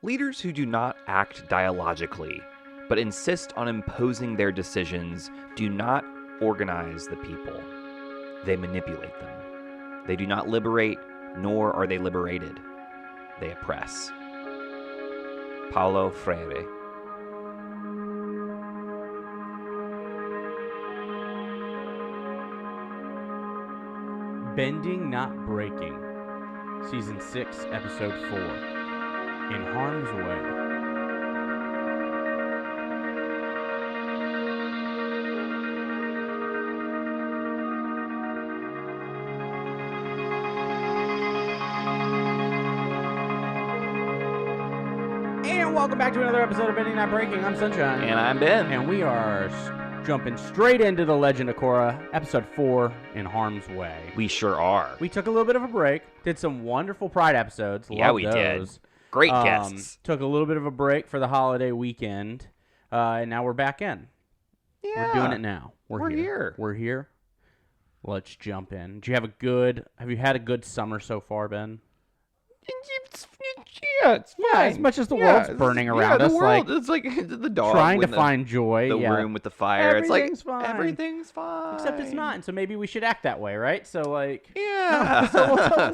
Leaders who do not act dialogically, but insist on imposing their decisions, do not organize the people. They manipulate them. They do not liberate, nor are they liberated. They oppress. Paulo Freire. Bending, Not Breaking, Season 6, Episode 4, In Harm's Way. And welcome back to another episode of Bending, Not Breaking. I'm Sunshine. And I'm Ben. And we are jumping straight into the Legend of Korra, Episode 4, In Harm's Way. We sure are. We took a little bit of a break, did some wonderful Pride episodes. Yeah, we did. Great guests. Took a little bit of a break for the holiday weekend, and now we're back in. Yeah. We're doing it now. We're here. We're here. Let's jump in. Have you had a good summer so far, Ben? Yeah, it's fine. Yeah, as much as the world's burning around us, it's like the dog trying to find joy. The room with the fire. Everything's fine. Everything's fine. Except it's not, and so maybe we should act that way, right? So yeah.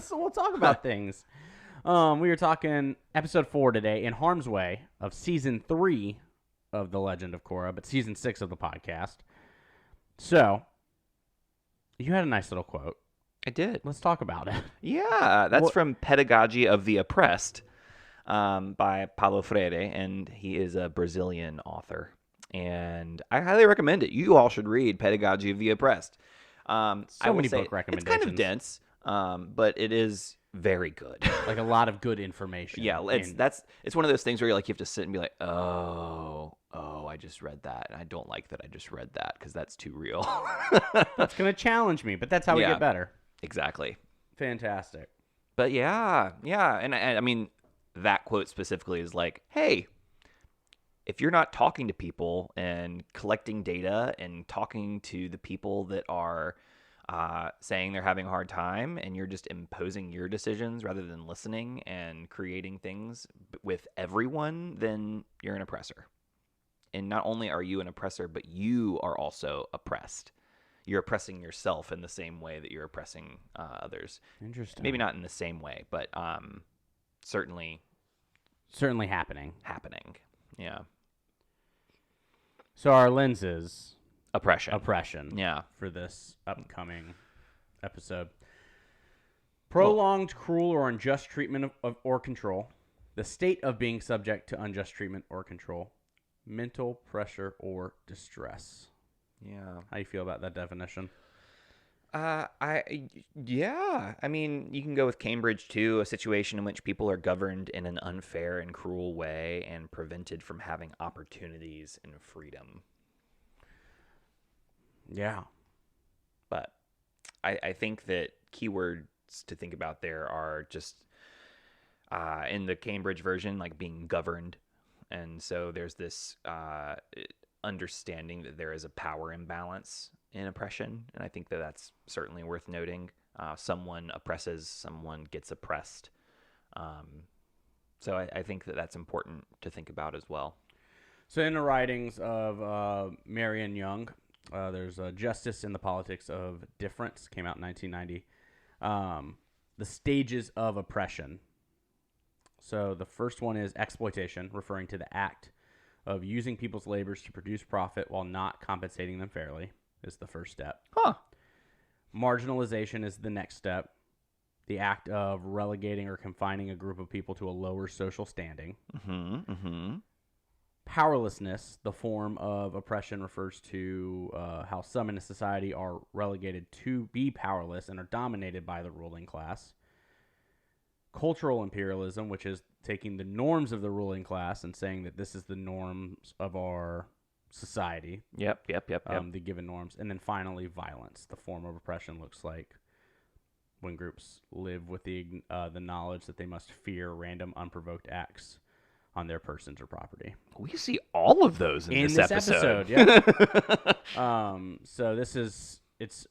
so we'll talk about things. We were talking episode 4 today, In Harm's Way, of season 3 of The Legend of Korra, but season 6 of the podcast. So, you had a nice little quote. I did. Let's talk about it. Yeah, that's from Pedagogy of the Oppressed by Paulo Freire, and he is a Brazilian author. And I highly recommend it. You all should read Pedagogy of the Oppressed. So many book recommendations. It's kind of dense, but it is very good. Like a lot of good information. Yeah, it's one of those things where you have to sit and be like, oh, I just read that, and I don't like that I just read that because that's too real. That's going to challenge me, but that's how we get better. Exactly. Fantastic. But yeah, and I mean, that quote specifically is like, hey, if you're not talking to people and collecting data and talking to the people that are saying they're having a hard time, and you're just imposing your decisions rather than listening and creating things with everyone, then you're an oppressor. And not only are you an oppressor, but you are also oppressed. You're oppressing yourself in the same way that you're oppressing others. Interesting. Maybe not in the same way, but certainly happening. Yeah. So our lenses. Oppression. Yeah. For this upcoming episode. Prolonged, cruel, or unjust treatment of or control. The state of being subject to unjust treatment or control. Mental pressure or distress. Yeah. How do you feel about that definition? I mean, you can go with Cambridge too, a situation in which people are governed in an unfair and cruel way and prevented from having opportunities and freedom. Yeah. But I think that keywords to think about there are just in the Cambridge version, like being governed. And so there's this understanding that there is a power imbalance in oppression, and I think that that's certainly worth noting. Someone oppresses, someone gets oppressed. So I think that that's important to think about as well. So in the writings of Marion Young, there's Justice in the Politics of Difference, came out in 1990. The stages of oppression. So the first one is exploitation, referring to the act of using people's labors to produce profit while not compensating them fairly, is the first step. Huh. Marginalization is the next step. The act of relegating or confining a group of people to a lower social standing. Mm-hmm. Mm-hmm. Powerlessness, the form of oppression, refers to how some in a society are relegated to be powerless and are dominated by the ruling class. Cultural imperialism, which is taking the norms of the ruling class and saying that this is the norms of our society. Yep. The given norms. And then finally, violence. The form of oppression looks like when groups live with the knowledge that they must fear random, unprovoked acts on their persons or property. We see all of those in this episode. Yeah. So it's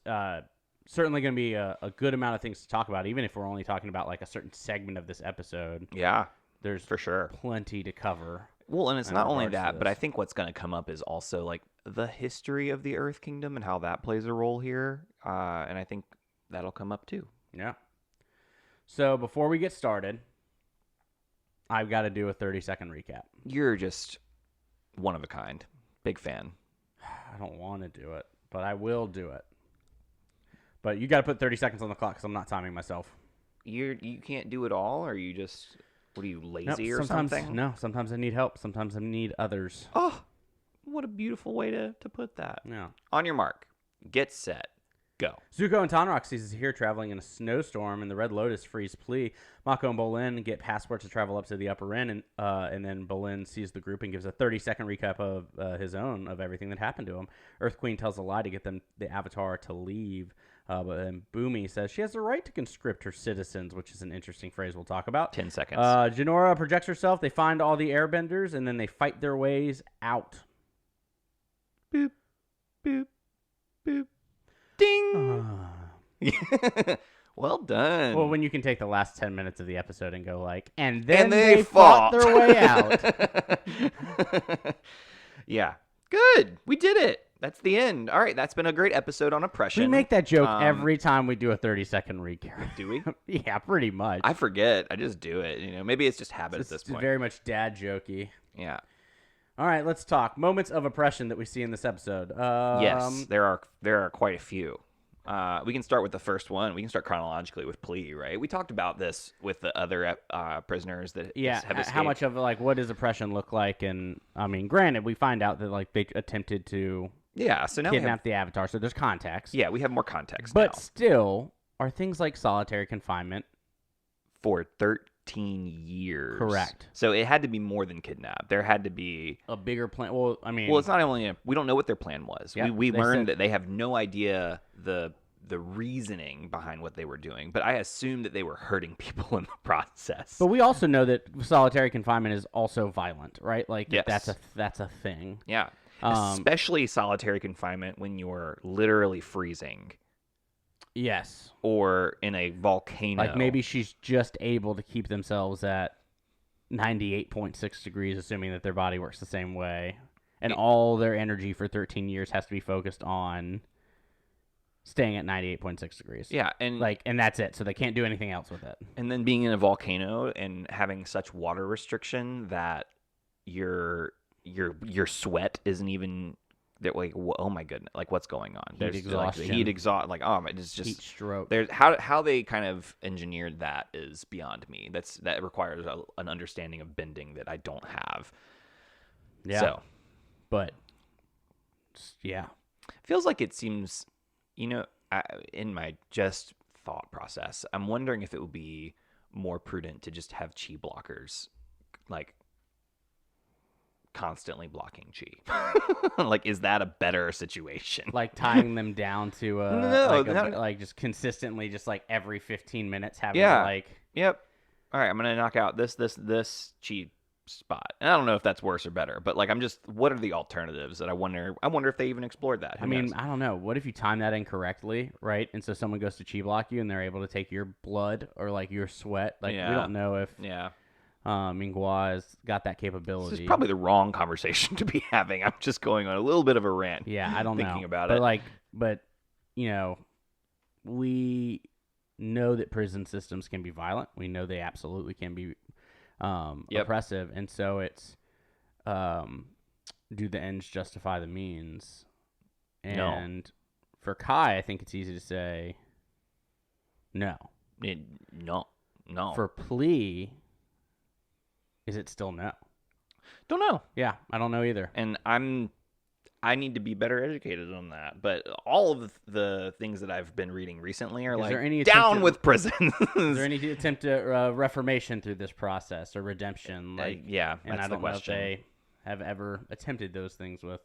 certainly going to be a good amount of things to talk about, even if we're only talking about like a certain segment of this episode. Yeah. there's for sure plenty to cover. Well, and it's not only that, but I this. think what's going to come up is also like the history of the Earth Kingdom and how that plays a role here. And I think that'll come up too. Yeah. So before we get started, I've got to do a 30-second recap. You're just one of a kind. Big fan. I don't want to do it, but I will do it. But you got to put 30 seconds on the clock because I'm not timing myself. You can't do it all, or you just, what are you, lazy or sometimes, something? No, sometimes I need help. Sometimes I need others. Oh, what a beautiful way to put that. Yeah. On your mark, get set, go. Zuko and Tonrock sees here traveling in a snowstorm, and the Red Lotus frees Plea. Mako and Bolin get passports to travel up to the upper end, and then Bolin sees the group and gives a 30-second recap of his own of everything that happened to him. Earth Queen tells a lie to get them the Avatar to leave. But then Boomy says she has the right to conscript her citizens, which is an interesting phrase we'll talk about. 10 seconds. Jinora projects herself. They find all the airbenders, and then they fight their ways out. Boop, boop, boop. Ding! Well done. Well, when you can take the last 10 minutes of the episode and go like, and then they fought fought their way out. Yeah. Good. We did it. That's the end. All right. That's been a great episode on oppression. We make that joke every time we do a 30-second recap. Do we? Yeah, pretty much. I forget. I just do it. Maybe it's just habit at this point. Very much dad jokey. Yeah. All right, let's talk moments of oppression that we see in this episode. Yes, there are quite a few. We can start with the first one. We can start chronologically with Plea, right? We talked about this with the other prisoners that have escaped. How much of what does oppression look like? And I mean, granted, we find out that they attempted to so now kidnap the Avatar, so there's context. Yeah, we have more context but now. Still, are things like solitary confinement for 13 years. Correct. So it had to be more than kidnap. There had to be a bigger plan. Well, I mean, it's not only we don't know what their plan was. Yep, we learned that they have no idea the reasoning behind what they were doing, but I assume that they were hurting people in the process. But we also know that solitary confinement is also violent, right? Like yes. that's a thing. Yeah. Especially solitary confinement when you're literally freezing. Yes. Or in a volcano. Like maybe she's just able to keep themselves at 98.6 degrees, assuming that their body works the same way. And all their energy for 13 years has to be focused on staying at 98.6 degrees. Yeah. And that's it. So they can't do anything else with it. And then being in a volcano and having such water restriction that your sweat isn't even... They're like, oh my goodness, like what's going on? Heat exhaustion. Heat exhaust, like it's just heat stroke. There's how they kind of engineered that is beyond me. That requires an understanding of bending that I don't have. Yeah, so, but yeah, feels like it seems, in my just thought process, I'm wondering if it would be more prudent to just have chi blockers, like, constantly blocking chi. Like, is that a better situation? Like tying them down to just consistently, just like every 15 minutes having Yep. All right, I'm gonna knock out this chi spot. And I don't know if that's worse or better, but like what are the alternatives that I wonder if they even explored that. I mean, I don't know. What if you time that incorrectly, right? And so someone goes to chi block you and they're able to take your blood or like your sweat. Like we don't know if Minghua has got that capability. This is probably the wrong conversation to be having. I'm just going on a little bit of a rant. Yeah, I don't know. Thinking about it. But we know that prison systems can be violent. We know they absolutely can be oppressive. And so it's, do the ends justify the means? And for Kai, I think it's easy to say no. No. For Plea... Is it still no? Don't know. Yeah, I don't know either. And I need to be better educated on that. But all of the things that I've been reading recently are down with prison. Is there any attempt at reformation through this process or redemption? And I don't know if they have ever attempted those things with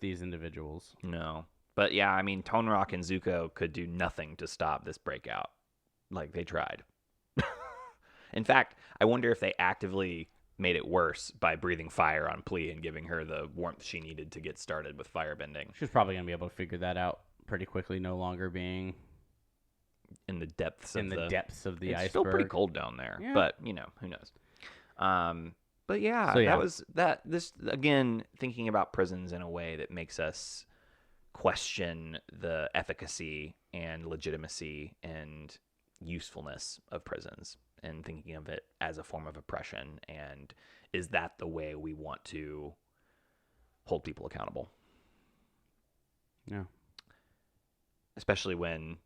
these individuals. No. But yeah, I mean, Tonrock and Zuko could do nothing to stop this breakout. Like, they tried. In fact, I wonder if they actively made it worse by breathing fire on Plea and giving her the warmth she needed to get started with firebending. She's probably going to be able to figure that out pretty quickly, no longer being in the depths of the iceberg. It's still pretty cold down there, but, who knows. But yeah, So, yeah. that was that. This again, thinking about prisons in a way that makes us question the efficacy and legitimacy and usefulness of prisons, and thinking of it as a form of oppression. And is that the way we want to hold people accountable? Yeah. Especially when,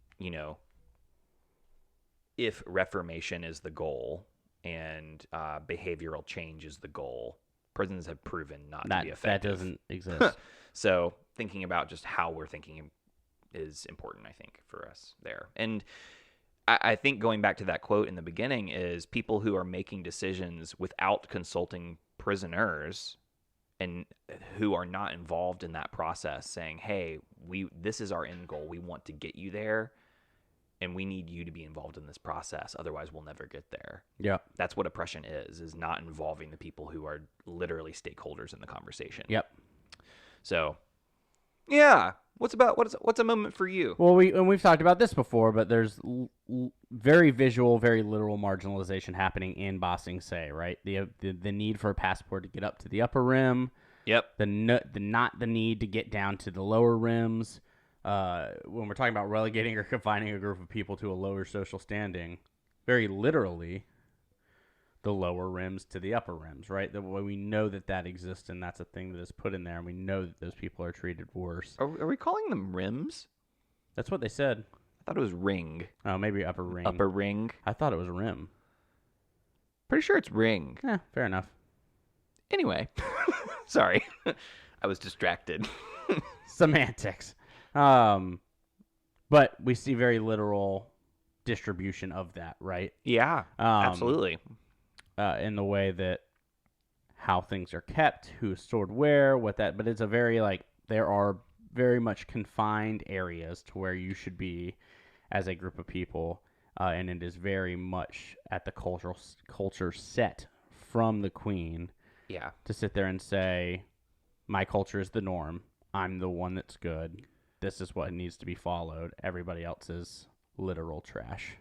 if reformation is the goal and behavioral change is the goal, prisons have proven not to be effective. That doesn't exist. So thinking about just how we're thinking is important, I think, for us there. And I think going back to that quote in the beginning is people who are making decisions without consulting prisoners and who are not involved in that process saying, hey, this is our end goal. We want to get you there, and we need you to be involved in this process. Otherwise, we'll never get there. Yeah. That's what oppression is not involving the people who are literally stakeholders in the conversation. Yep. So, yeah. What's a moment for you? Well, we've talked about this before, but there's very visual, very literal marginalization happening in Ba Sing Se, right? The need for a passport to get up to the upper rim. Yep. Not the need to get down to the lower rims. When we're talking about relegating or confining a group of people to a lower social standing, very literally, the lower rims to the upper rims, right? The way we know that exists, and that's a thing that is put in there, and we know that those people are treated worse. Are we calling them rims? That's what they said. I thought it was ring. Oh, maybe upper ring. Upper ring. I thought it was rim. Pretty sure it's ring. Yeah, fair enough. Anyway, sorry, I was distracted. Semantics. But we see very literal distribution of that, right? Yeah, absolutely. In the way that how things are kept, who's stored where, but it's a very there are very much confined areas to where you should be as a group of people, and it is very much at the culture set from the queen. Yeah. To sit there and say, my culture is the norm. I'm the one that's good. This is what needs to be followed. Everybody else is literal trash.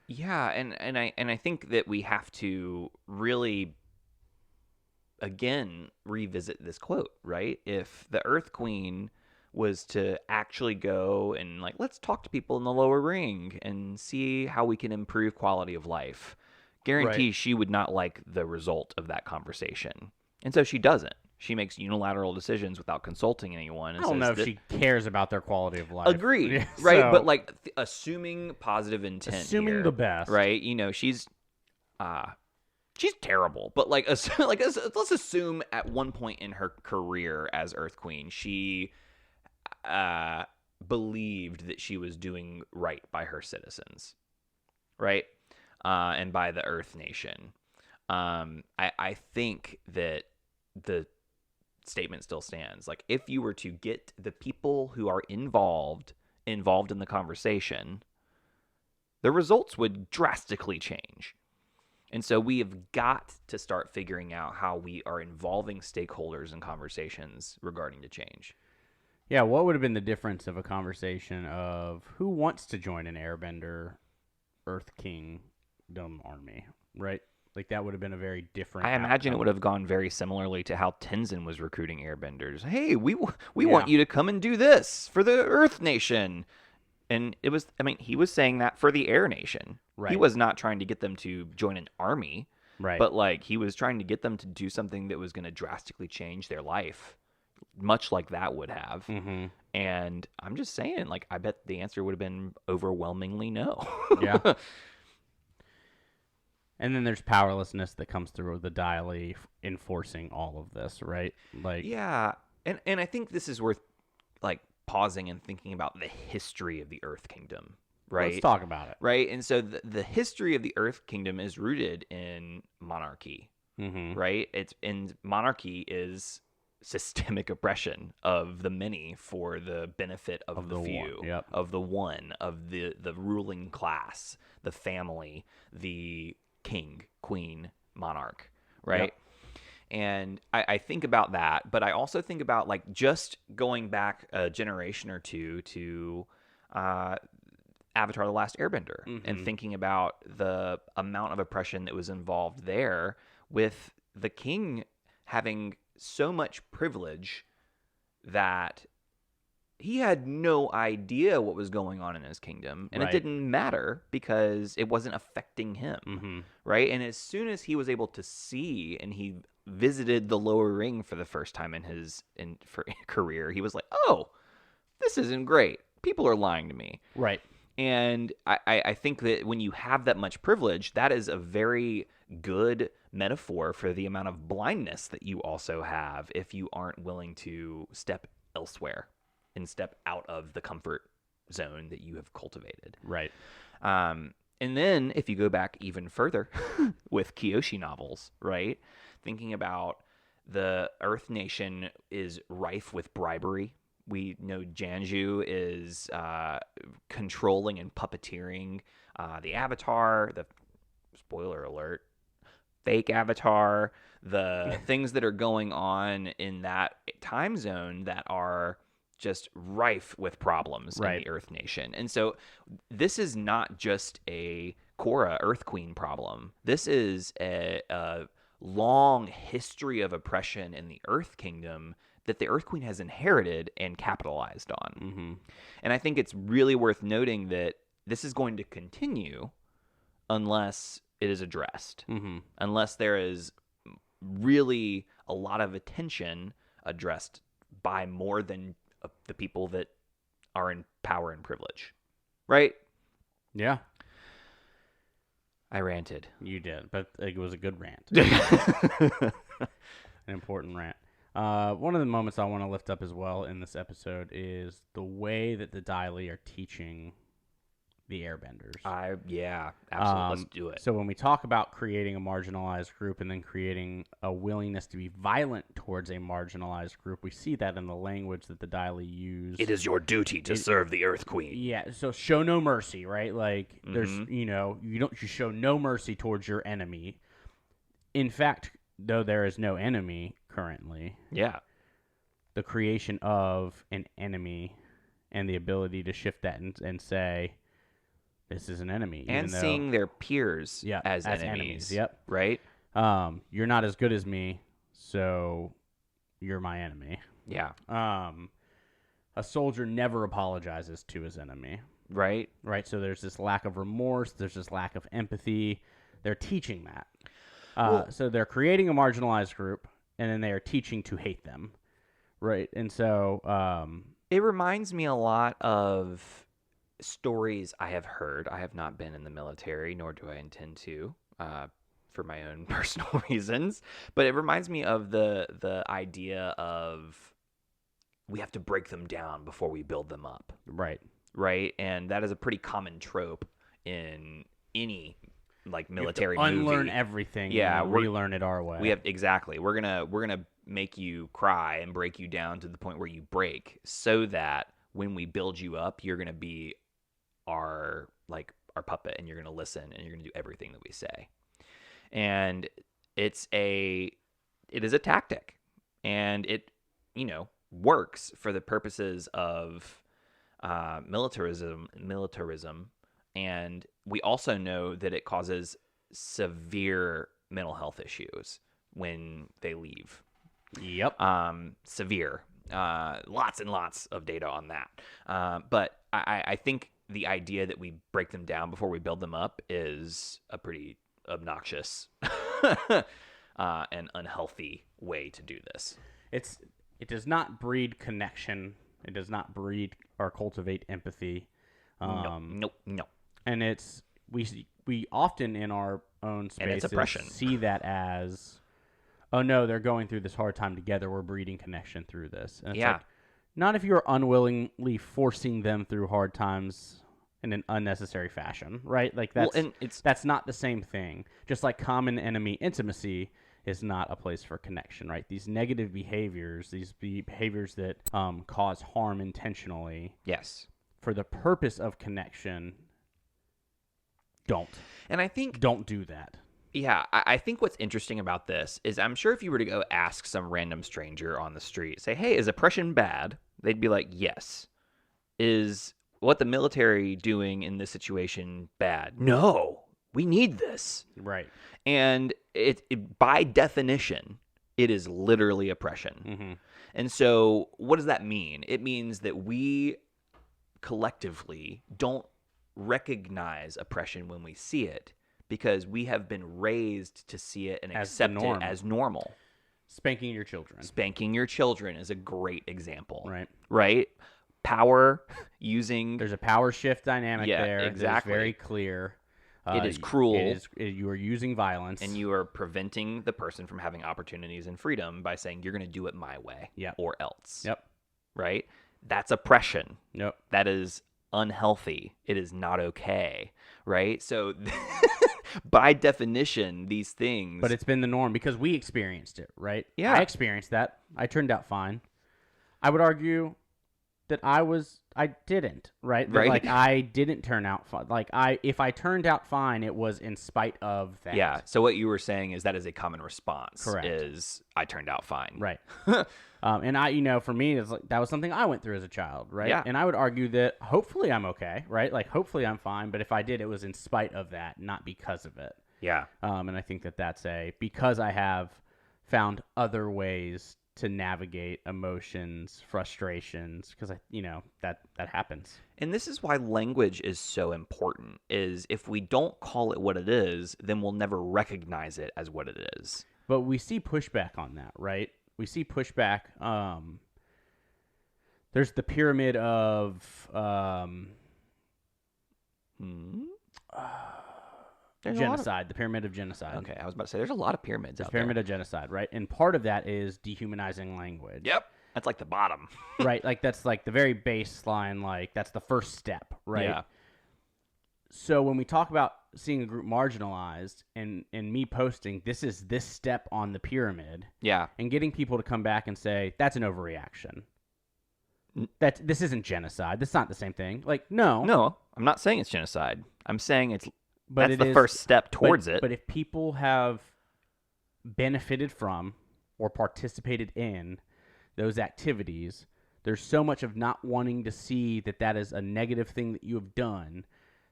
Yeah, and I think that we have to really again revisit this quote, right? If the Earth Queen was to actually go and let's talk to people in the lower ring and see how we can improve quality of life, guarantee Right. she would not like the result of that conversation. And so she doesn't. She makes unilateral decisions without consulting anyone. And I don't know if she cares about their quality of life. Agreed, Yeah, right? so- But assuming positive intent, Assuming here, the best. right? She's terrible. But let's assume at one point in her career as Earth Queen, she believed that she was doing right by her citizens, right? And by the Earth Nation. I think that the statement still stands. If you were to get the people who are involved in the conversation, the results would drastically change. And so we have got to start figuring out how we are involving stakeholders in conversations regarding the change. Yeah, what would have been the difference of a conversation of who wants to join an Airbender Earth Kingdom army, right? That would have been a very different I imagine it would have gone very similarly to how Tenzin was recruiting airbenders. Hey, we want you to come and do this for the Earth Nation. And it was, he was saying that for the Air Nation. Right. He was not trying to get them to join an army. Right. But he was trying to get them to do something that was going to drastically change their life, much like that would have. Mm-hmm. And I'm just saying, I bet the answer would have been overwhelmingly no. Yeah. And then there's powerlessness that comes through the Daily enforcing all of this, right? Yeah, and I think this is worth pausing and thinking about the history of the Earth Kingdom, right? Let's talk about it. Right, and so the history of the Earth Kingdom is rooted in monarchy, right? And monarchy is systemic oppression of the many for the benefit of the few, of the one, of the ruling class, the family, the king, queen, monarch, right? Yep. And I think about that, but I also think about just going back a generation or two to Avatar: The Last Airbender, and thinking about the amount of oppression that was involved there with the king having so much privilege that he had no idea what was going on in his kingdom, and it Right. didn't matter because it wasn't affecting him, Mm-hmm. right? And as soon as he was able to see, and he visited the lower ring for the first time in his career, he was like, "Oh, this isn't great. People are lying to me." Right. And I think that when you have that much privilege, that is a very good metaphor for the amount of blindness that you also have if you aren't willing to step elsewhere and step out of the comfort zone that you have cultivated. Right. And then if you go back even further with Kyoshi novels, right? Thinking about the Earth Nation is rife with bribery. We know Janju is controlling and puppeteering the Avatar, the spoiler alert, fake Avatar, the things that are going on in that time zone that are just rife with problems in the Earth Nation. And so this is not just a Korra Earth Queen problem. This is a long history of oppression in the Earth Kingdom that the Earth Queen has inherited and capitalized on. Mm-hmm. And I think it's really worth noting that this is going to continue unless it is addressed, unless there is really a lot of attention addressed by more than the people that are in power and privilege, right? Yeah. I ranted. You did, but it was a good rant. An important rant. One of the moments I want to lift up as well in this episode is the way that the Daily are teaching the Airbenders. Yeah, absolutely. Let's do it. So when we talk about creating a marginalized group and then creating a willingness to be violent towards a marginalized group, we see that in the language that the Daily use. It is your duty to serve the Earth Queen. Yeah, so show no mercy, right? Like there's, you show no mercy towards your enemy. In fact, though there is no enemy currently, the creation of an enemy and the ability to shift that and say, this is an enemy. And seeing their peers as enemies. Yep. Right? You're not as good as me, so you're my enemy. Yeah. A soldier never apologizes to his enemy. Right? Right, so there's this lack of remorse, there's this lack of empathy. They're teaching that. So they're creating a marginalized group, and then they are teaching to hate them. Right, and so... it reminds me a lot of stories I have heard. I have not been in the military, nor do I intend to, for my own personal reasons. But it reminds me of the idea of we have to break them down before we build them up. Right? And that is a pretty common trope in any military movie. Unlearn everything. And relearn it our way. We're gonna make you cry and break you down to the point where you break, so that when we build you up, you're gonna be our puppet, and you're gonna listen, and you're gonna do everything that we say. And it is a tactic, and it works for the purposes of militarism, and we also know that it causes severe mental health issues when they leave. Yep. Severe. Lots and lots of data on that. But I think the idea that we break them down before we build them up is a pretty obnoxious and unhealthy way to do this. It does not breed connection. It does not breed or cultivate empathy. No. And we often in our own spaces see that as, oh no, they're going through this hard time together. We're breeding connection through this. And it's not if you're unwillingly forcing them through hard times in an unnecessary fashion, right? That's not the same thing. Just like common enemy intimacy is not a place for connection, right? These negative behaviors, these behaviors that cause harm intentionally, for the purpose of connection, don't. And I think don't do that. Yeah, I think what's interesting about this is I'm sure if you were to go ask some random stranger on the street, say, hey, is oppression bad? They'd be like, yes. Is what the military doing in this situation bad? No. We need this. Right. And it by definition, it is literally oppression. Mm-hmm. And so what does that mean? It means that we collectively don't recognize oppression when we see it because we have been raised to see it and accept it as normal. Spanking your children. Spanking your children is a great example. Right. Right? Power using... There's a power shift dynamic there. Exactly. It's very clear. It is cruel. You are using violence. And you are preventing the person from having opportunities and freedom by saying, you're going to do it my way or else. Yep. Right? That's oppression. Yep. That is unhealthy. It is not okay. Right? So by definition, these things... But it's been the norm because we experienced it, right? Yeah. I experienced that. I turned out fine. I would argue that I didn't, right? That, right. Like, I didn't turn out fine. Like, if I turned out fine, it was in spite of that. Yeah. So what you were saying is that is a common response. Correct. Is I turned out fine. Right. And for me, it's like that was something I went through as a child, right? Yeah. And I would argue that hopefully I'm okay, right? Like, hopefully I'm fine. But if I did, it was in spite of that, not because of it. Yeah. And I think that that's because I have found other ways to navigate emotions, frustrations, because that happens. And this is why language is so important, is if we don't call it what it is, then we'll never recognize it as what it is. But we see pushback on that, right? We see pushback. There's the pyramid of genocide, the pyramid of genocide. Okay, I was about to say, there's a lot of pyramids out there. Pyramid of genocide, right? And part of that is dehumanizing language. Yep. That's like the bottom. Right? Like, that's like the very baseline, like, that's the first step, right? Yeah. So when we talk about seeing a group marginalized and me posting, this is this step on the pyramid. Yeah. And getting people to come back and say, that's an overreaction. This isn't genocide. That's not the same thing. Like, no. No, I'm not saying it's genocide. I'm saying But that's the first step towards it. But if people have benefited from or participated in those activities, there's so much of not wanting to see that is a negative thing that you have done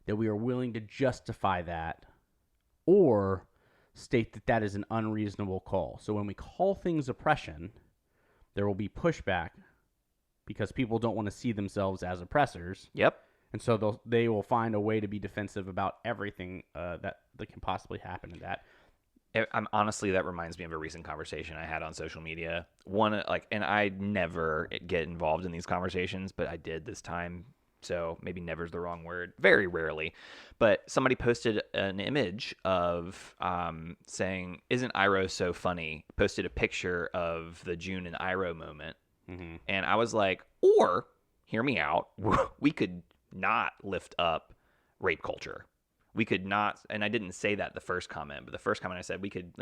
that we are willing to justify that or state that is an unreasonable call. So when we call things oppression, there will be pushback because people don't want to see themselves as oppressors. Yep. And so they will find a way to be defensive about everything that can possibly happen in that. Honestly, that reminds me of a recent conversation I had on social media. And I never get involved in these conversations, but I did this time. So maybe never is the wrong word. Very rarely. But somebody posted an image of saying, "Isn't Iroh so funny?" Posted a picture of the June and Iroh moment. Mm-hmm. And I was like, or, hear me out, we could not lift up rape culture. We could not, and I didn't say that the first comment, but the first comment I said we could,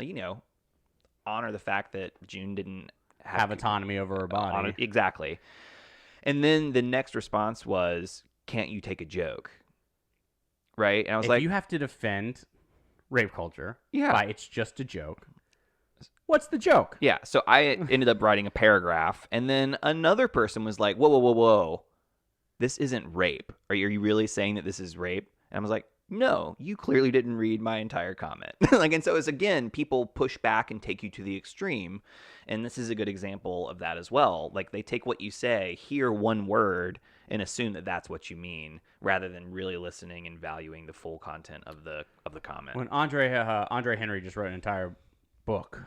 honor the fact that June didn't have autonomy over her body. Exactly. And then the next response was, "Can't you take a joke?" Right? And I was if like, you have to defend rape culture by it's just a joke. What's the joke? Yeah. So I ended up writing a paragraph, and then another person was like, "Whoa, whoa, whoa, whoa. This isn't rape. Are you really saying that this is rape?" And I was like, "No, you clearly didn't read my entire comment." And so it's, again, people push back and take you to the extreme. And this is a good example of that as well. Like, they take what you say, hear one word, and assume that that's what you mean, rather than really listening and valuing the full content of the comment. When Andre Henry just wrote an entire book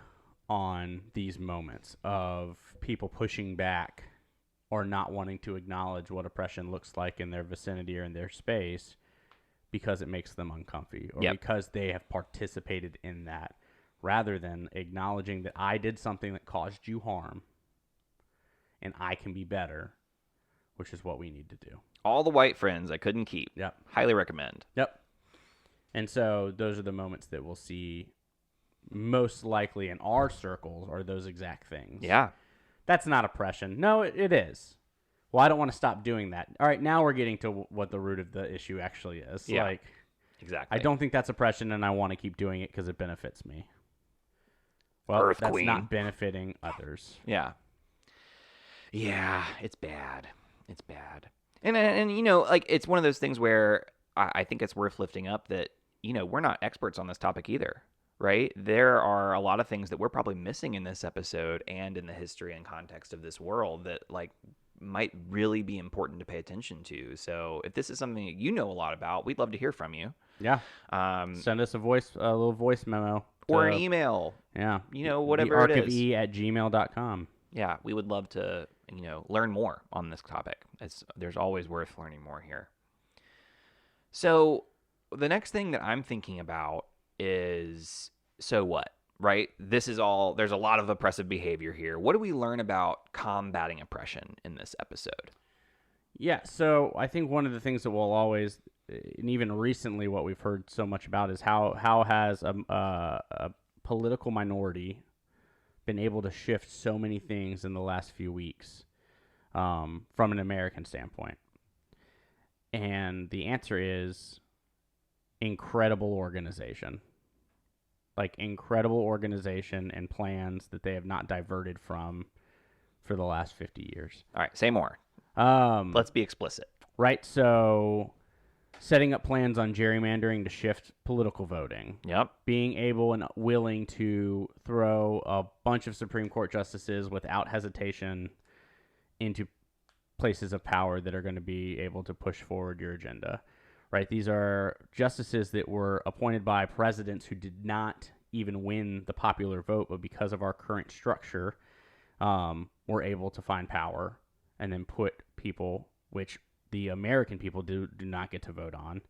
on these moments of people pushing back or not wanting to acknowledge what oppression looks like in their vicinity or in their space because it makes them uncomfy or because they have participated in that, rather than acknowledging that I did something that caused you harm and I can be better, which is what we need to do. All the white friends I couldn't keep. Yep. Highly recommend. Yep. And so those are the moments that we'll see most likely in our circles are those exact things. Yeah. That's not oppression. No, it is. Well, I don't want to stop doing that. All right, now we're getting to what the root of the issue actually is. Yeah, like, exactly. I don't think that's oppression, and I want to keep doing it because it benefits me. Well, Earth that's Queen. not benefiting others. Yeah. Yeah, it's bad. It's bad. And it's one of those things where I think it's worth lifting up that we're not experts on this topic either, right? There are a lot of things that we're probably missing in this episode and in the history and context of this world that like might really be important to pay attention to. So if this is something that you know a lot about, we'd love to hear from you. Yeah. Send us a little voice memo. Or an email. Yeah. Whatever it is. thearkofe@gmail.com. Yeah, we would love to, learn more on this topic. There's always worth learning more here. So the next thing that I'm thinking about is, so what, right? There's a lot of oppressive behavior here. What do we learn about combating oppression in this episode? Yeah, so I think one of the things that we'll always, and even recently what we've heard so much about is how has a political minority been able to shift so many things in the last few weeks from an American standpoint. And the answer is incredible organization. Like incredible organization and plans that they have not diverted from for the last 50 years. All right, say more. Let's be explicit. Right, so setting up plans on gerrymandering to shift political voting. Yep. Being able and willing to throw a bunch of Supreme Court justices without hesitation into places of power that are going to be able to push forward your agenda. Right? These are justices that were appointed by presidents who did not even win the popular vote, but because of our current structure, were able to find power and then put people, which the American people do not get to vote on,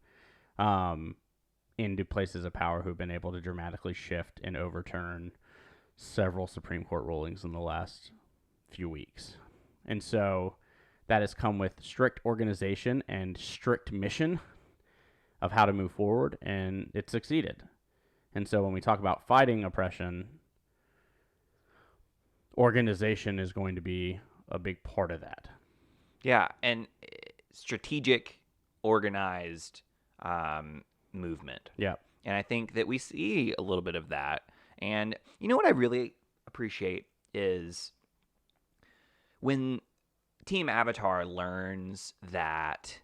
into places of power who've been able to dramatically shift and overturn several Supreme Court rulings in the last few weeks. And so that has come with strict organization and strict mission of how to move forward, and it succeeded. And so when we talk about fighting oppression, organization is going to be a big part of that. Yeah, and strategic, organized movement. Yeah. And I think that we see a little bit of that. And you know what I really appreciate is when Team Avatar learns that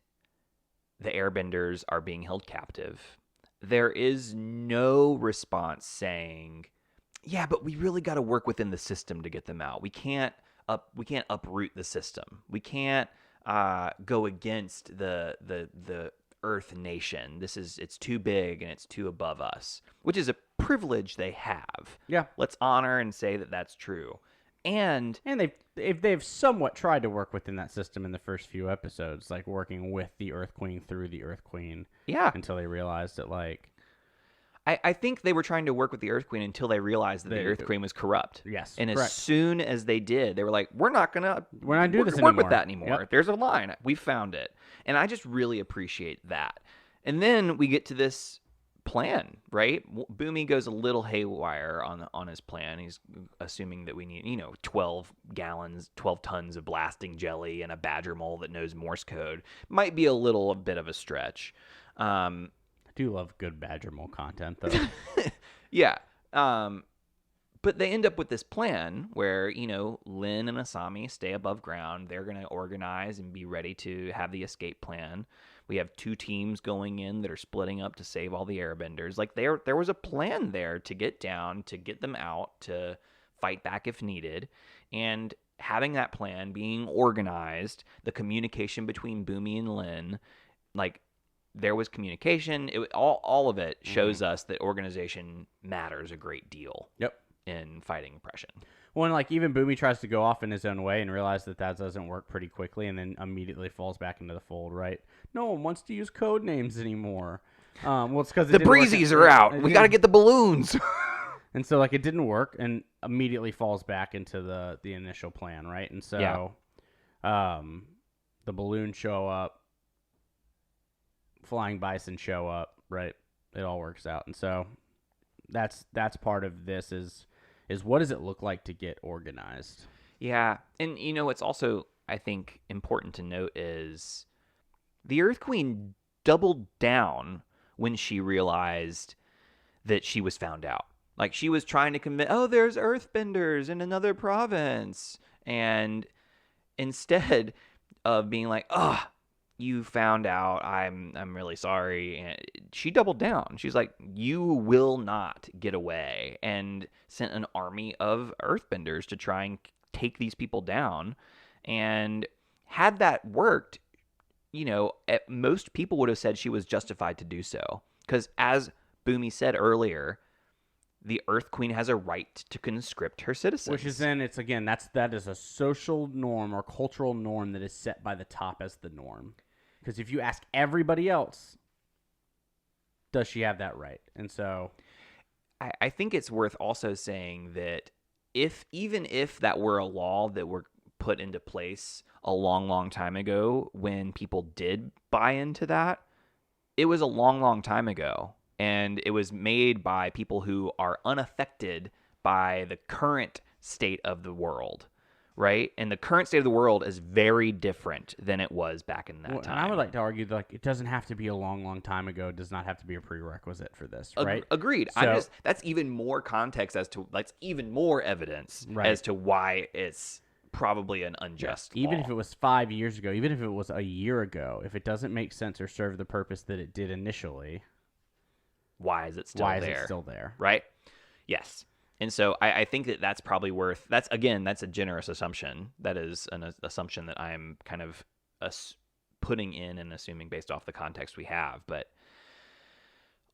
the airbenders are being held captive, there is no response saying, yeah, but we really got to work within the system to get them out. We can't uproot the system. We can't go against the Earth nation. It's too big and it's too above us, which is a privilege they have. Yeah. Let's honor and say that that's true. And they've somewhat tried to work within that system in the first few episodes, like working with the Earth Queen through the Earth Queen. Yeah. Until they realized that, like, I think they were trying to work with the Earth Queen until they realized that the Earth Queen was corrupt. Yes, and correct. As soon as they did, they were like, "We're not gonna do this work anymore. with that anymore." Yep. There's a line. We found it, and I just really appreciate that. And then we get to this plan, right? Boomy goes a little haywire on his plan. He's assuming that we need 12 tons of blasting jelly and a badger mole that knows Morse code. Might be a bit of a stretch. I do love good badger mole content, though. Yeah. But they end up with this plan where, Lin and Asami stay above ground. They're going to organize and be ready to have the escape plan. We have two teams going in that are splitting up to save all the airbenders. Like, there was a plan there to get down, to get them out, to fight back if needed. And having that plan, being organized, the communication between Boomy and Lin, like, there was communication. All of it shows us that organization matters a great deal. Yep. In fighting oppression. Well, and like even Boomy tries to go off in his own way and realize that doesn't work pretty quickly, and then immediately falls back into the fold. Right? No one wants to use code names anymore. Well, it's because the breezies are out. We got to get the balloons. And so like it didn't work, and immediately falls back into the initial plan. Right? And so, the balloons show up, flying bison show up. Right? It all works out, and so that's part of this is what does it look like to get organized? Yeah. And, what's also, I think, important to note is the Earth Queen doubled down when she realized that she was found out. Like, she was trying to convince, there's earthbenders in another province. And instead of being like, you found out, I'm really sorry. And she doubled down. She's like, you will not get away, and sent an army of earthbenders to try and take these people down. And had that worked, most people would have said she was justified to do so. Because as Boomy said earlier, the Earth Queen has a right to conscript her citizens. Which is then, it's again, that is a social norm or cultural norm that is set by the top as the norm. Because if you ask everybody else, does she have that right? And so, I think it's worth also saying that even if that were a law that were put into place a long, long time ago, when people did buy into that, it was a long, long time ago. And it was made by people who are unaffected by the current state of the world, right? And the current state of the world is very different than it was back in that time. And I would like to argue that, like, it doesn't have to be a long, long time ago. It does not have to be a prerequisite for this, right? Agreed. So, that's even more context that's even more evidence Right. as to why it's probably an unjust law. Even if it was 5 years ago, even if it was a year ago, if it doesn't make sense or serve the purpose that it did initially, why is it still there? Why is it still there? Right? Yes. And so I think that's probably that's a generous assumption. That is an assumption that I'm kind of putting in and assuming based off the context we have. But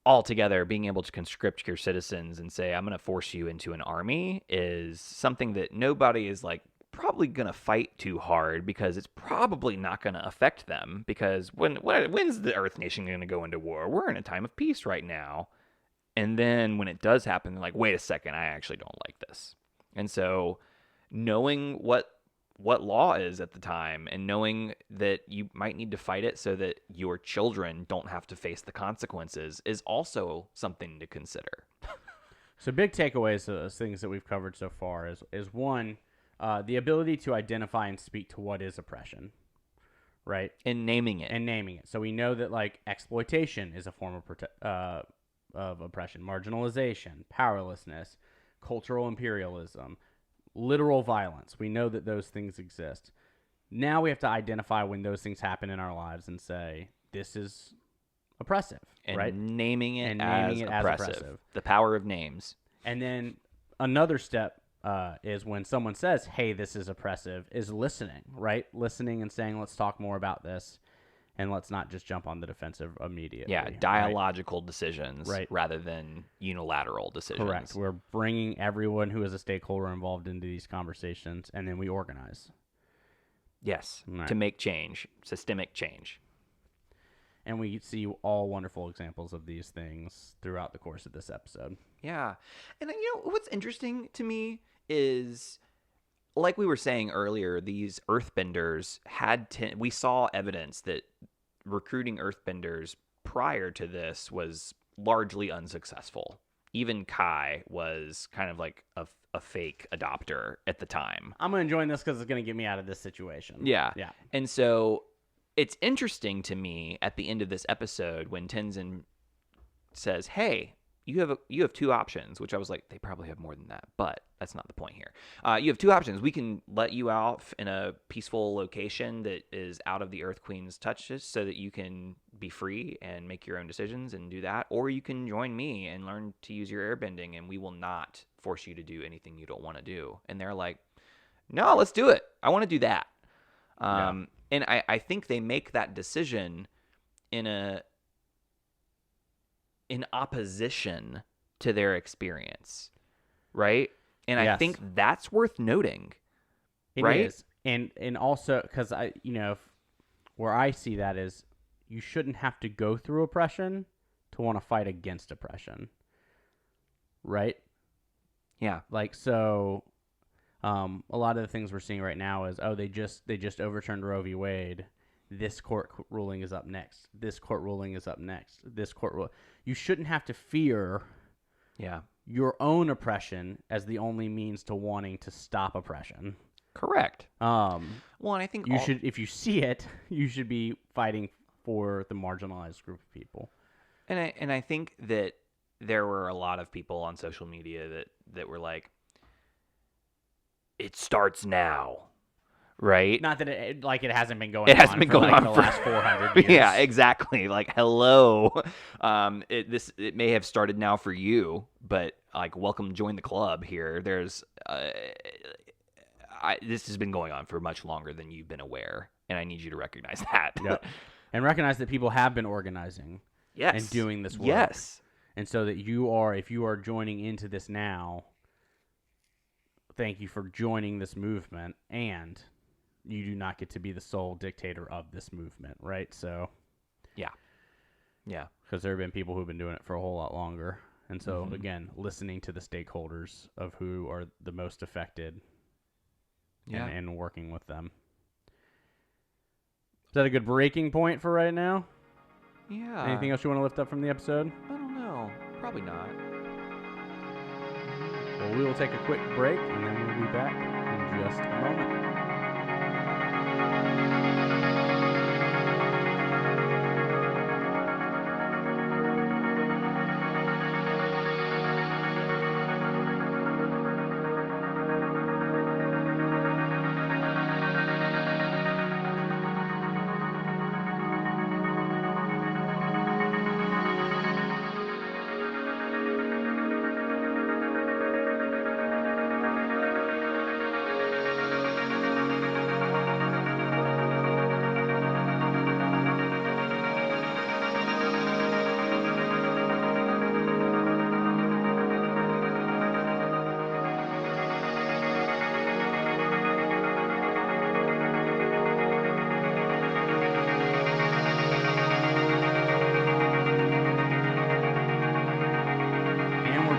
altogether, being able to conscript your citizens and say, I'm going to force you into an army is something that nobody is like probably going to fight too hard, because it's probably not going to affect them, because when's the Earth Nation going to go into war? We're in a time of peace right now. And then when it does happen, they're like, wait a second, I actually don't like this. And so knowing what law is at the time, and knowing that you might need to fight it so that your children don't have to face the consequences, is also something to consider. So big takeaways of things that we've covered so far is one, the ability to identify and speak to what is oppression, right? And naming it. So we know that, like, exploitation is a form of oppression, marginalization, powerlessness, cultural imperialism, literal violence. We know that those things exist. Now we have to identify when those things happen in our lives and say, this is oppressive, and right? naming it as as oppressive. oppressive. The power of names. And then another step is when someone says, hey, this is oppressive, is listening, right? Listening and saying, let's talk more about this, and let's not just jump on the defensive immediately. Yeah, dialogical decisions, right, rather than unilateral decisions. Correct. We're bringing everyone who is a stakeholder involved into these conversations, and then we organize. Yes, right, to make change, systemic change. And we see all wonderful examples of these things throughout the course of this episode. Yeah. And what's interesting to me is, like we were saying earlier, these earthbenders we saw evidence that recruiting earthbenders prior to this was largely unsuccessful. Even Kai was kind of like a fake adopter at the time. I'm going to join this because it's going to get me out of this situation. Yeah. Yeah. And so it's interesting to me at the end of this episode when Tenzin says, hey, you have two options, which I was like, they probably have more than that, but that's not the point here. You have two options. We can let you out in a peaceful location that is out of the Earth Queen's touches so that you can be free and make your own decisions and do that. Or you can join me and learn to use your airbending, and we will not force you to do anything you don't want to do. And they're like, no, let's do it. I want to do that. And I think they make that decision in opposition to their experience, right? And I think that's worth noting. It is. And also, because where I see that is, you shouldn't have to go through oppression to want to fight against oppression, right? Yeah. Like, so a lot of the things we're seeing right now is, they just overturned Roe v. Wade. This court ruling is up next. This court ruling is up next. This court ruling. You shouldn't have to fear your own oppression as the only means to wanting to stop oppression. Correct. Well, and I think should, if you see it, you should be fighting for the marginalized group of people. And I think that there were a lot of people on social media that were like, it starts now, right? Not that it hasn't been going It on hasn't been for going on the for last 400 years. Yeah, exactly. Like, hello. It may have started now for you, but like, welcome, join the club here. There's this has been going on for much longer than you've been aware, and I need you to recognize that. Yep. And recognize that people have been organizing Yes. and doing this work. Yes. And so that if you are joining into this now, thank you for joining this movement, and you do not get to be the sole dictator of this movement, right? So, yeah. Because there have been people who've been doing it for a whole lot longer. And so, again, listening to the stakeholders of who are the most affected and working with them. Is that a good breaking point for right now? Yeah. Anything else you want to lift up from the episode? I don't know. Probably not. Well, we will take a quick break, and then we'll be back in just a moment.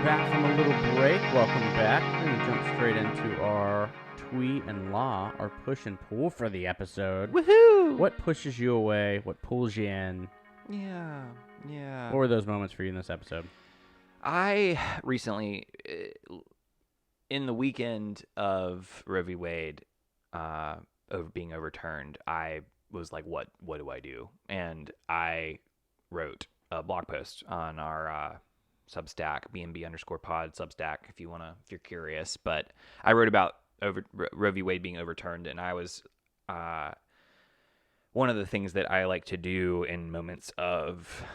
Back from a little break. Welcome back. We're going to jump straight into our Twee and Law, our push and pull for the episode. Woohoo! What pushes you away? What pulls you in? Yeah. What were those moments for you in this episode? I recently, in the weekend of Roe v. Wade being overturned, I was like, what do I do? And I wrote a blog post on our Substack, BNB_pod Substack, if you're curious. But I wrote about Roe v. Wade being overturned, and I was one of the things that I like to do in moments of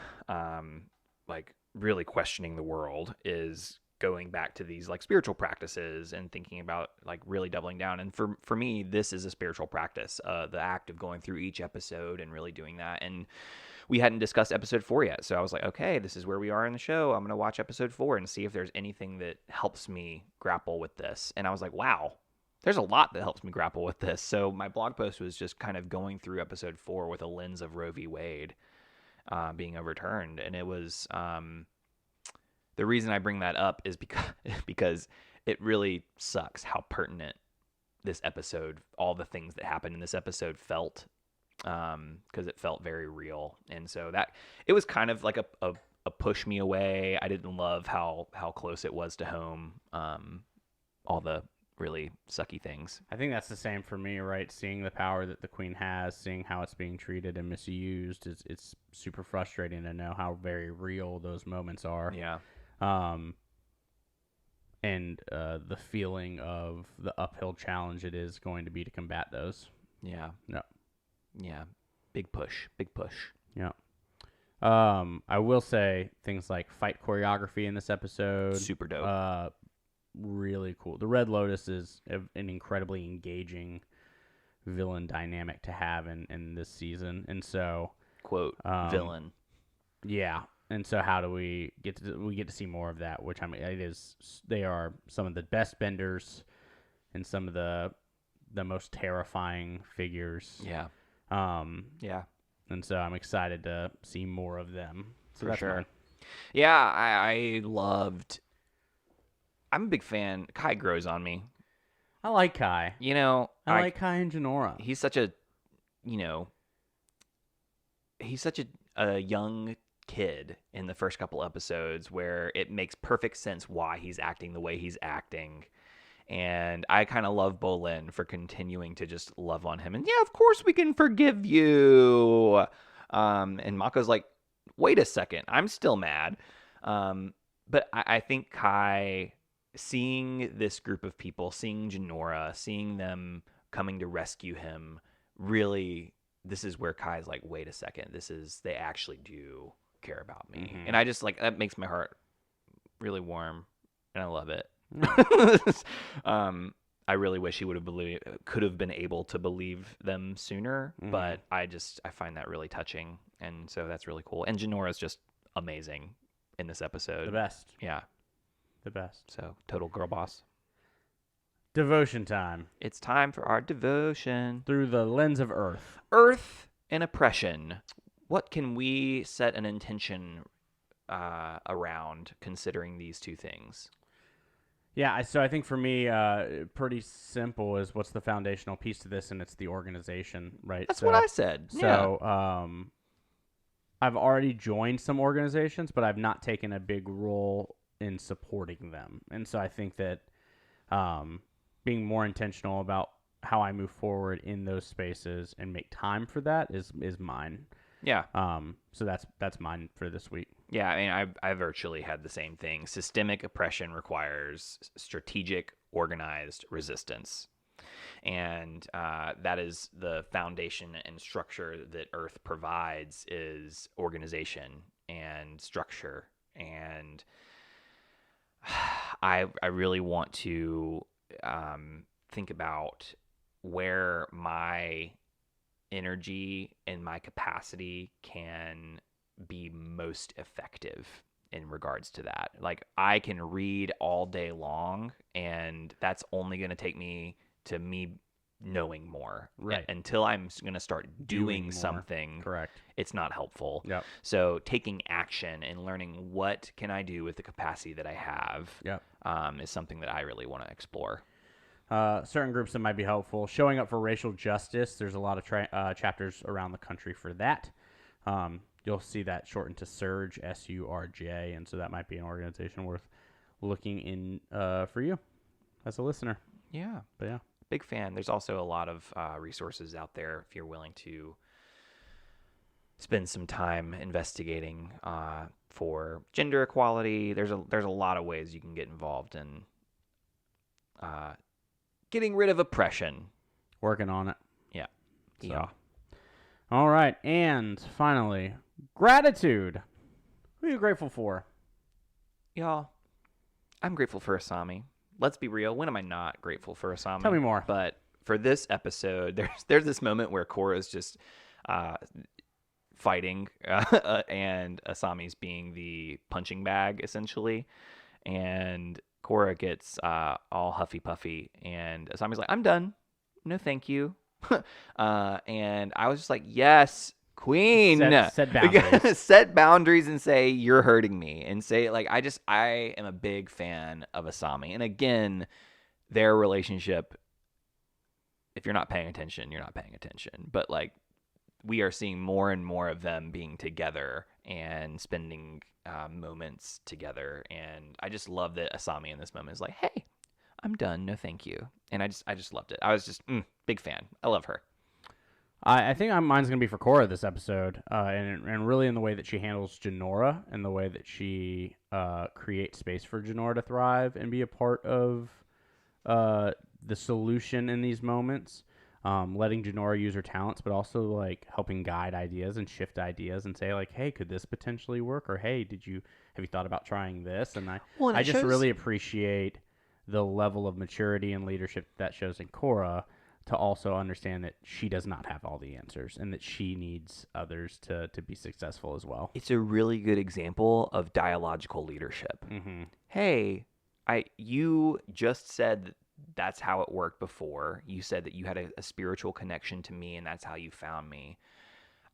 like really questioning the world is going back to these like spiritual practices and thinking about like really doubling down. And for me, this is a spiritual practice, the act of going through each episode and really doing that. And we hadn't discussed episode 4 yet. So I was like, okay, this is where we are in the show. I'm going to watch episode 4 and see if there's anything that helps me grapple with this. And I was like, wow, there's a lot that helps me grapple with this. So my blog post was just kind of going through episode 4 with a lens of Roe v. Wade being overturned. And it was, the reason I bring that up is because it really sucks how pertinent this episode, all the things that happened in this episode felt. Because it felt very real, and so that it was kind of like a push me away. I didn't love how close it was to home. All the really sucky things. I think that's the same for me, right? Seeing the power that the Queen has, seeing how it's being treated and misused, it's super frustrating to know how very real those moments are. Yeah. And the feeling of the uphill challenge it is going to be to combat those. Yeah. No. Yeah, big push. Yeah. I will say things like fight choreography in this episode. Super dope. Really cool. The Red Lotus is an incredibly engaging villain dynamic to have in this season. And so, quote, villain. Yeah. And so how do we get to see more of that, which I mean they are some of the best benders and some of the most terrifying figures. Yeah. Yeah. And so I'm excited to see more of them. So for sure. Fun. Yeah, I loved. I'm a big fan. Kai grows on me. I like Kai. You know, I like Kai and Jinora. He's such a, a young kid in the first couple episodes where it makes perfect sense why he's acting the way he's acting. And I kind of love Bolin for continuing to just love on him. And yeah, of course we can forgive you. And Mako's like, wait a second, I'm still mad. But I think Kai, seeing this group of people, seeing Jinora, seeing them coming to rescue him, really, this is where Kai's like, wait a second, they actually do care about me. And I just like, that makes my heart really warm, and I love it. I really wish he could have been able to believe them sooner, but I find that really touching, and so that's really cool. And Janora's just amazing in this episode. The best. Yeah. The best. So, total girl boss. Devotion time. It's time for our devotion. Through the lens of Earth. Earth and oppression. What can we set an intention around considering these two things? Yeah, so I think for me, pretty simple is what's the foundational piece to this, and it's the organization, right? That's what I said. So I've already joined some organizations, but I've not taken a big role in supporting them. And so I think that being more intentional about how I move forward in those spaces and make time for that is mine. Yeah. So that's mine for this week. Yeah, I mean, I virtually had the same thing. Systemic oppression requires strategic, organized resistance. And that is the foundation and structure that Earth provides, is organization and structure. And I really want to think about where my energy and my capacity can be most effective in regards to that. Like, I can read all day long, and that's only going to take me to me knowing more. Right. Until I'm going to start doing something. Correct. It's not helpful. Yep. So taking action and learning what can I do with the capacity that I have is something that I really want to explore. Certain groups that might be helpful. Showing up for racial justice. There's a lot of chapters around the country for that. You'll see that shortened to SURJ, S-U-R-J, and so that might be an organization worth looking in for you as a listener. Yeah. But yeah. Big fan. There's also a lot of resources out there if you're willing to spend some time investigating for gender equality. There's a lot of ways you can get involved in getting rid of oppression. Working on it. Yeah. So. Yeah. All right. And finally, gratitude. Who are you grateful for? Y'all, I'm grateful for Asami. Let's be real. When am I not grateful for Asami? Tell me more. But for this episode, there's this moment where Korra's just fighting and Asami's being the punching bag, essentially. And Korra gets all huffy puffy, and Asami's like, "I'm done. No, thank you." And I was just like, "Yes, queen. Set boundaries. Set boundaries and say you're hurting me, and say like I am a big fan of Asami." And again, their relationship, if you're not paying attention, you're not paying attention. But like, we are seeing more and more of them being together and spending moments together. And I just love that Asami in this moment is like, "Hey, I'm done. No, thank you." And I just loved it. I was just big fan. I love her. I think mine's going to be for Korra this episode, and really in the way that she handles Janora and the way that she creates space for Janora to thrive and be a part of the solution in these moments, letting Janora use her talents, but also like helping guide ideas and shift ideas and say like, "Hey, could this potentially work?" Or, "Hey, have you thought about trying this?" And I just really appreciate the level of maturity and leadership that shows in Korra, to also understand that she does not have all the answers and that she needs others to be successful as well. It's a really good example of dialogical leadership. Mm-hmm. Hey, you just said that's how it worked before. You said that you had a spiritual connection to me, and that's how you found me.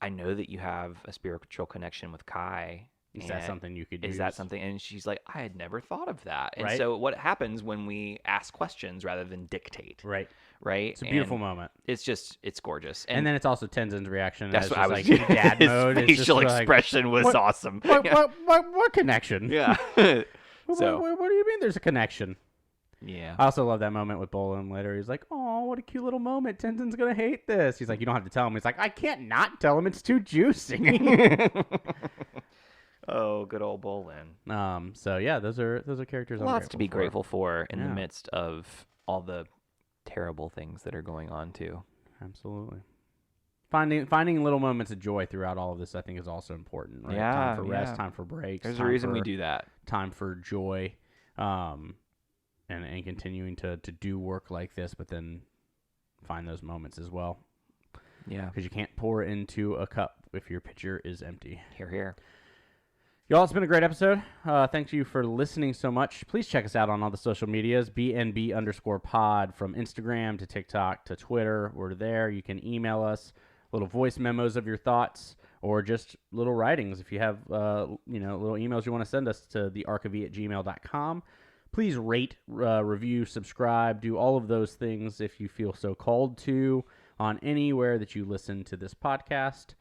I know that you have a spiritual connection with Kai. Is that something you could use? Is that something? And she's like, "I had never thought of that." And right? So what happens when we ask questions rather than dictate? Right. It's a beautiful moment. It's gorgeous. And then it's also Tenzin's reaction. That's what I was like dad his mode. facial expression was awesome. What connection? Yeah. So what do you mean there's a connection? Yeah. I also love that moment with Bolin later. He's like, "Oh, what a cute little moment. Tenzin's going to hate this." He's like, "You don't have to tell him." He's like, "I can't not tell him. It's too juicy." Oh, good old Bolin. So yeah, those are characters. Lots to be grateful for in the midst of all the terrible things that are going on too. Absolutely. Finding little moments of joy throughout all of this, I think, is also important. Right? Yeah, Time for rest, yeah. time for breaks. There's a time reason for, we do that. Time for joy, and continuing to do work like this, but then find those moments as well. Yeah. Because you can't pour into a cup if your pitcher is empty. Hear, hear. Y'all, it's been a great episode. Thank you for listening so much. Please check us out on all the social medias, BNB_pod, from Instagram to TikTok to Twitter. We're there. You can email us little voice memos of your thoughts or just little writings. If you have little emails you want to send us to thearkofe@gmail.com. Please rate, review, subscribe, do all of those things if you feel so called to on anywhere that you listen to this podcast.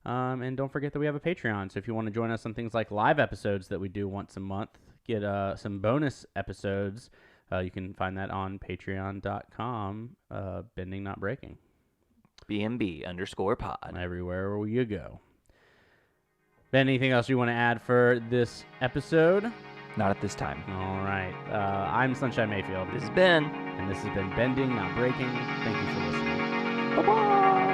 And don't forget that we have a Patreon. So if you want to join us on things like live episodes that we do once a month, get some bonus episodes, you can find that on patreon.com, Bending Not Breaking. BNB_pod. Everywhere where you go. Ben, anything else you want to add for this episode? Not at this time. All right. I'm Sunshine Mayfield. This is Ben. And this has been Bending Not Breaking. Thank you for listening. Bye-bye.